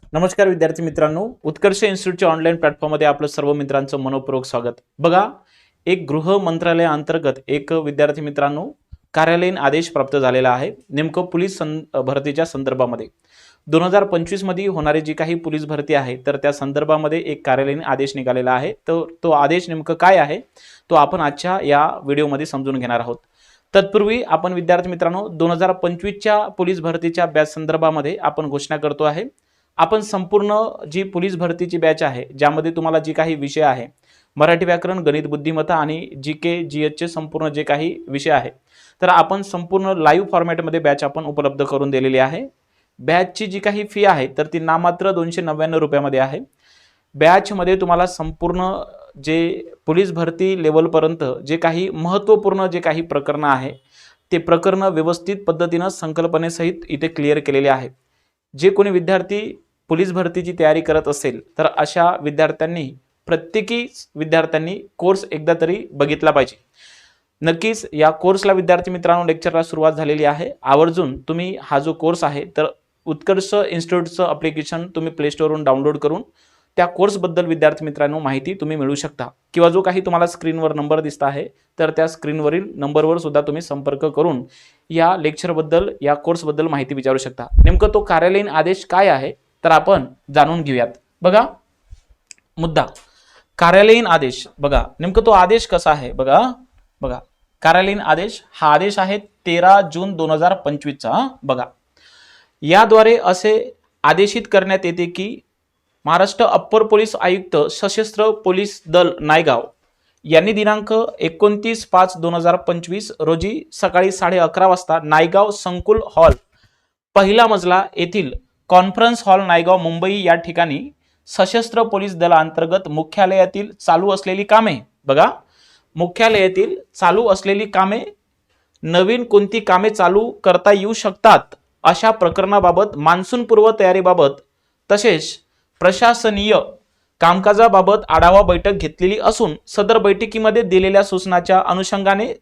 नमस्कार विद्यार्थी मित्रांनो, उत्कर्ष इन्स्टिट्यूटच्या ऑनलाईन प्लॅटफॉर्ममध्ये आपलं सर्व मित्रांचं मनपूर्वक स्वागत। बघा, एक गृह मंत्रालयाअंतर्गत एक विद्यार्थी मित्रांनो कार्यालयीन आदेश प्राप्त झालेला आहे। नेमकं पोलीस भरतीच्या संदर्भामध्ये 2025 मध्ये होणारी जी काही पोलीस भरती आहे तर त्या संदर्भामध्ये एक कार्यालयीन आदेश निघालेला आहे। तो आदेश नेमकं काय आहे तो आपण आजच्या या व्हिडिओमध्ये समजून घेणार आहोत। तत्पूर्वी आपण विद्यार्थी मित्रांनो 2025च्या पोलीस भरतीच्या बॅच संदर्भामध्ये आपण घोषणा करतो आहे। आपण संपूर्ण जी पोलीस भरतीची बॅच आहे ज्यामध्ये तुम्हाला जी काही विषय आहे मराठी व्याकरण, गणित, बुद्धिमत्ता आणि जीके जीएच चे संपूर्ण जे काही विषय आहे तर आपण संपूर्ण लाईव्ह फॉर्मॅटमध्ये बॅच आपण उपलब्ध करून दिलेली आहे। बॅचची जी काही फी आहे तर ती नामात्र 299 रुपयामध्ये आहे। बॅच मध्ये तुम्हाला संपूर्ण जे पोलीस भरती लेवल पर्यंत जे काही महत्त्वपूर्ण जे काही प्रकरण आहे ते प्रकरण व्यवस्थित पद्धतीने संकल्पनेसहित इथे क्लिअर केलेले आहे। जे कोणी विद्यार्थी पोलीस भरतीची तयारी करत असेल तर अशा विद्यार्थ्यांनी प्रत्येकी विद्यार्थ्यांनी कोर्स एकदा तरी बघितला पाहिजे। नक्कीच या कोर्सला विद्यार्थी मित्रांनो लेक्चरला सुरुवात झालेली आहे। आवर्जून तुम्ही हा जो कोर्स आहे तर उत्कर्ष इन्स्टिट्यूटचं ॲप्लिकेशन तुम्ही प्ले स्टोरवरून डाउनलोड करून त्या कोर्सबद्दल विद्यार्थी मित्रांनो माहिती तुम्ही मिळवू शकता किंवा जो काही तुम्हाला स्क्रीनवर नंबर दिसत आहे तर त्या स्क्रीनवरील नंबरवर सुद्धा तुम्ही संपर्क करून या लेक्चरबद्दल या कोर्सबद्दल माहिती विचारू शकता। नेमकं तो कार्यालयीन आदेश काय आहे तर आपण जाणून घेऊयात। बघा, मुद्दा कार्यालयीन आदेश। बघा नेमकं तो आदेश कसा आहे बघा कार्यालयीन आदेश हा आदेश आहे 13 जून 2025 चा। बघा, याद्वारे असे आदेशित करण्यात येते की महाराष्ट्र अप्पर पोलीस आयुक्त सशस्त्र पोलीस दल नायगाव यांनी दिनांक 29/5/2025 रोजी सकाळी 11:30 वाजता नायगाव संकुल हॉल पहिला मजला येथील कॉन्फरन्स हॉल नायगाव मुंबई या ठिकाणी सशस्त्र पोलीस दलाअंतर्गत मुख्यालयातील चालू असलेली कामे, बघा मुख्यालयातील चालू असलेली कामे, नवीन कोणती कामे चालू करता येऊ शकतात अशा प्रकरणाबाबत मान्सून पूर्व तयारीबाबत तसेच प्रशासनीय कामकाजाबाबत आढावा बैठक घेतलेली असून सदर बैठकीमध्ये दिलेल्या सूचनाच्या अनुषंगाने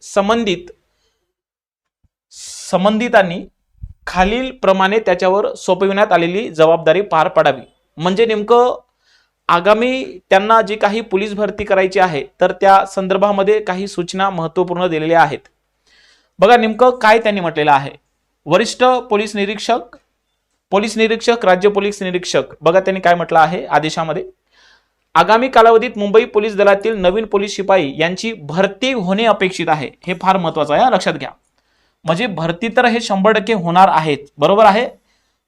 संबंधितांनी खालील प्रमाणे त्याच्यावर सोपविण्यात आलेली जबाबदारी पार पाडावी। म्हणजे नेमकं आगामी त्यांना जी काही पोलीस भरती करायची आहे तर त्या संदर्भामध्ये काही सूचना महत्त्वपूर्ण दिलेल्या आहेत। बघा नेमकं काय त्यांनी म्हटलेलं आहे। वरिष्ठ पोलीस निरीक्षक, राज्य पोलीस निरीक्षक, बघा त्यांनी काय म्हटलं आहे आदेशामध्ये, आगामी कालावधीत मुंबई पोलीस दलातील नवीन पोलीस शिपाई यांची भरती होणे अपेक्षित आहे। हे फार महत्त्वाचं आहे, लक्षात घ्या। म्हणजे भरती तर हे 100% होणार आहेत, बरोबर आहे।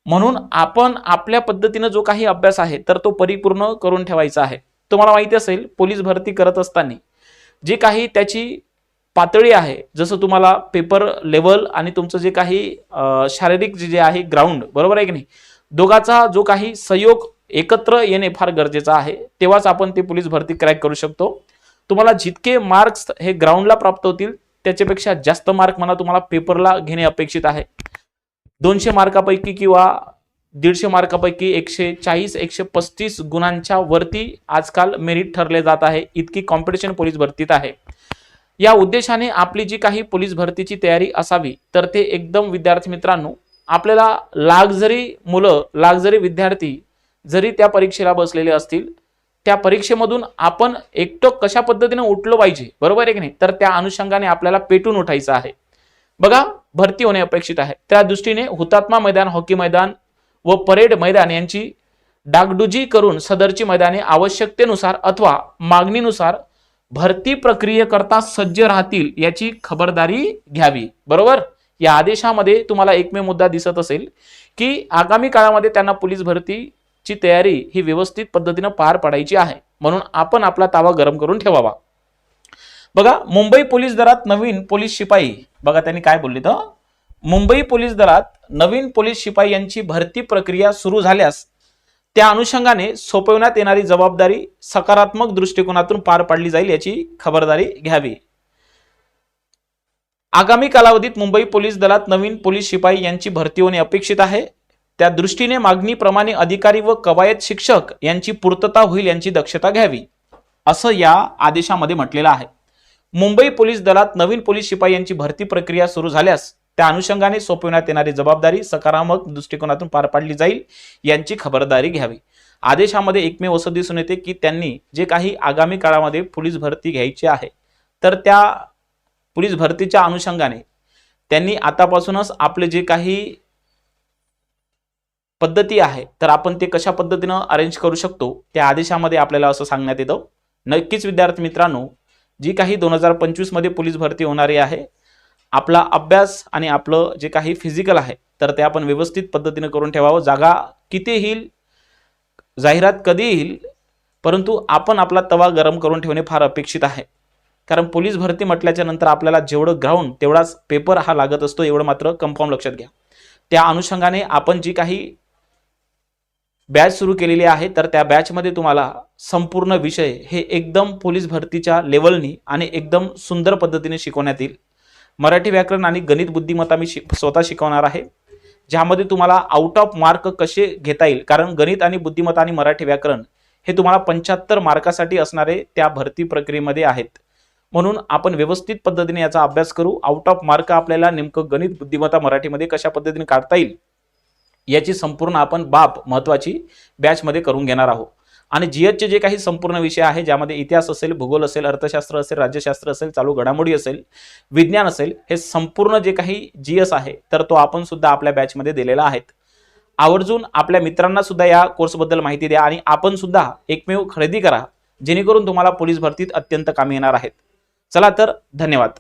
म्हणून आपण आपल्या पद्धतीने जो काही अभ्यास आहे तर तो परिपूर्ण करून ठेवायचा आहे। तुम्हाला माहिती असेल पोलीस भरती करत असताना जे काही त्याची पातळी आहे, जसं तुम्हाला पेपर लेवल आणि तुमचं जे काही शारीरिक जे आहे ग्राउंड, बरोबर आहे की नाही, दोघाचा जो काही सहयोग एकत्र येणे फार गरजेचं आहे, तेव्हाच आपण ते पोलीस भरती क्रॅक करू शकतो। तुम्हाला जितके मार्क्स हे ग्राउंडला प्राप्त होतील त्याच्यापेक्षा जास्त मार्क म्हणा तुम्हाला पेपरला घेणे अपेक्षित आहे। 200 मार्कापैकी किंवा 150 मार्कापैकी 140-135 गुणांच्या वरती आजकाल मेरिट ठरले जात आहे। इतकी कॉम्पिटिशन पोलीस भरतीत आहे। या उद्देशाने आपली जी काही पोलीस भरतीची तयारी असावी तर ते एकदम विद्यार्थी मित्रांनो आपल्याला लाख जरी विद्यार्थी जरी त्या परीक्षेला बसलेले असतील त्या परीक्षेमधून आपण एकटक कशा पद्धतीने उठलो पाहिजे, बरोबर आहे की नाही, तर त्या अनुषंगाने आपल्याला पेटून उठायचं आहे। बघा भरती होणे अपेक्षित आहे। त्या दृष्टीने हुतात्मा मैदान, हॉकी मैदान व परेड मैदान यांची डागडुजी करून सदरची मैदाने आवश्यकतेनुसार अथवा मागणीनुसार भरती प्रक्रियेकरता सज्ज राहतील याची खबरदारी घ्यावी, बरोबर। या आदेशामध्ये तुम्हाला एकमेव मुद्दा दिसत असेल की आगामी काळामध्ये त्यांना पोलीस भरतीची तयारी ही व्यवस्थित पद्धतीने पार पाडायची आहे, म्हणून आपण आपला तावा गरम करून ठेवावा। बघा, मुंबई पोलीस दलात नवीन पोलीस शिपाई, बघा त्यांनी काय बोलले तर मुंबई पोलीस दलात नवीन पोलीस शिपाई यांची भरती प्रक्रिया सुरू झाल्यास त्या अनुषंगाने सोपवण्यात येणारी जबाबदारी सकारात्मक दृष्टिकोनातून पार पाडली जाईल याची खबरदारी घ्यावी। आगामी कालावधीत मुंबई पोलीस दलात नवीन पोलीस शिपाई यांची भरती होणे अपेक्षित आहे। त्या दृष्टीने मागणीप्रमाणे अधिकारी व कवायत शिक्षक यांची पूर्तता होईल यांची दक्षता घ्यावी असं या आदेशामध्ये म्हटलेलं आहे। मुंबई पोलीस दलात नवीन पोलीस शिपाई यांची भरती प्रक्रिया सुरू झाल्यास त्या अनुषंगाने सोपविण्यात येणारी जबाबदारी सकारात्मक दृष्टिकोनातून पार पाडली जाईल यांची खबरदारी घ्यावी। आदेशामध्ये एकमेव असं दिसून येते की त्यांनी जे काही आगामी काळामध्ये पोलीस भरती घ्यायची आहे तर त्या पोलीस भरतीच्या अनुषंगाने त्यांनी आतापासूनच आपले जे काही पद्धती आहे तर आपण ते कशा पद्धतीनं अरेंज करू शकतो त्या आदेशामध्ये आपल्याला असं सांगण्यात येतं। नक्कीच विद्यार्थी मित्रांनो, जी काही 2025 मध्ये पोलीस भरती होणारी आहे, आपला अभ्यास आणि आपलं जे काही फिजिकल आहे तर ते आपण व्यवस्थित पद्धतीने करून ठेवावं। जागा किती येईल, जाहिरात कधी येईल, परंतु आपण आपला तवा गरम करून ठेवणे फार अपेक्षित आहे। कारण पोलीस भरती म्हटल्याच्या नंतर आपल्याला जेवढं ग्राउंड तेवढाच पेपर हा लागत असतो, एवढं मात्र कन्फर्म लक्षात घ्या। त्या अनुषंगाने आपण जी काही बॅच सुरू केलेली आहे तर त्या बॅचमध्ये तुम्हाला संपूर्ण विषय हे एकदम पोलीस भरतीच्या लेवलनी आणि एकदम सुंदर पद्धतीने शिकवण्यात येईल। मराठी व्याकरण आणि गणित बुद्धिमत्ता मी स्वतः शिकवणार आहे, ज्यामध्ये तुम्हाला आउट ऑफ मार्क कसे घेता येईल। कारण गणित आणि बुद्धिमत्ता आणि मराठी व्याकरण हे तुम्हाला 75 मार्कासाठी असणारे त्या भरती प्रक्रियेमध्ये आहेत, म्हणून आपण व्यवस्थित पद्धतीने याचा अभ्यास करू। आउट ऑफ मार्क आपल्याला नेमकं गणित बुद्धिमत्ता मराठीमध्ये कशा पद्धतीने काढता येईल याची संपूर्ण आपण बाब महत्त्वाची बॅचमध्ये करून घेणार आहोत। आणि जीएसचे जे काही संपूर्ण विषय आहे, ज्यामध्ये इतिहास असेल, भूगोल असेल, अर्थशास्त्र असेल, राज्यशास्त्र असेल, चालू घडामोडी असेल, विज्ञान असेल, हे संपूर्ण जे काही जीएस आहे तर तो आपण सुद्धा आपल्या बॅचमध्ये दिलेला आहे। आवर्जून आपल्या मित्रांना सुद्धा या कोर्सबद्दल माहिती द्या आणि आपण सुद्धा एकमेव खरेदी करा, जेणेकरून तुम्हाला पोलीस भरतीत अत्यंत कामी येणार आहेत। चला तर, धन्यवाद।